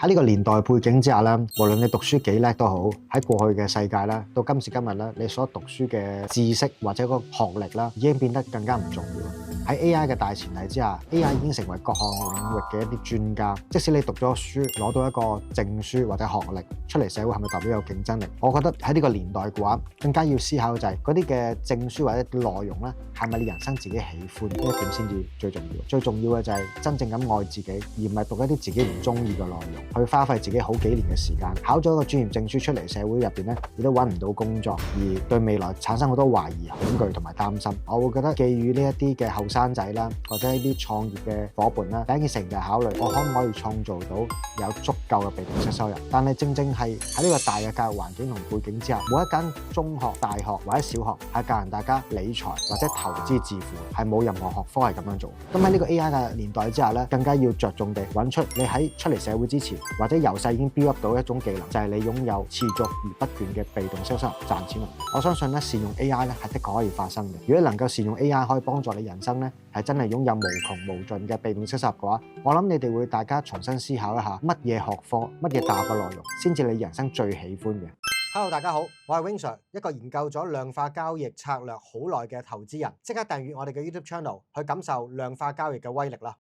喺呢個年代背景之下咧，無論你讀書幾叻都好，喺過去嘅世界咧，到今時今日咧，你所讀書嘅知識或者個學歷啦，已經變得更加唔重要。喺 AI 嘅大前提之下，AI 已經成為各項領域嘅一啲專家。即使你讀咗書，攞到一個證書或者學歷，出嚟社會係咪代表有競爭力？我覺得喺呢個年代嘅話，更加要思考就係嗰啲嘅證書或者內容咧，係咪你人生自己喜歡呢一點先至最重要。最重要嘅就係真正咁愛自己，而唔係讀一啲自己唔中意嘅內容，去花費自己好幾年嘅時間，考咗一個專業證書出嚟社會入邊咧，亦都揾唔到工作，而對未來產生好多懷疑、恐懼同埋擔心。我會覺得寄予呢一啲嘅後生仔啦，或者呢啲創業嘅伙伴啦，第一件事就係考慮我可唔可以創造到有足夠嘅被動式收入。但係正正係喺呢個大嘅教育環境同背景之下，冇一間中學、大學或者小學係教人大家理財或者投資致富，係冇任何學科係咁樣做。咁喺呢個 AI 嘅年代之下咧，更加要着重地揾出你喺出嚟社會之前，或者由細已經 build up 到一種技能，就係你擁有持續而不斷嘅被動式收入賺錢。我相信咧，善用 AI 咧係的確可以發生嘅。如果能夠善用 AI 可以幫助你人生咧，係真係擁有無窮無盡嘅被動式收入嘅話，我諗你哋會大家重新思考一下乜嘢學科、乜嘢大學嘅內容先至你人生最喜歡嘅。Hello， 大家好，我係 Wing Sir，一個研究咗量化交易策略好耐嘅投資人。即刻訂閱我哋嘅 YouTube Channel 去感受量化交易嘅威力啦！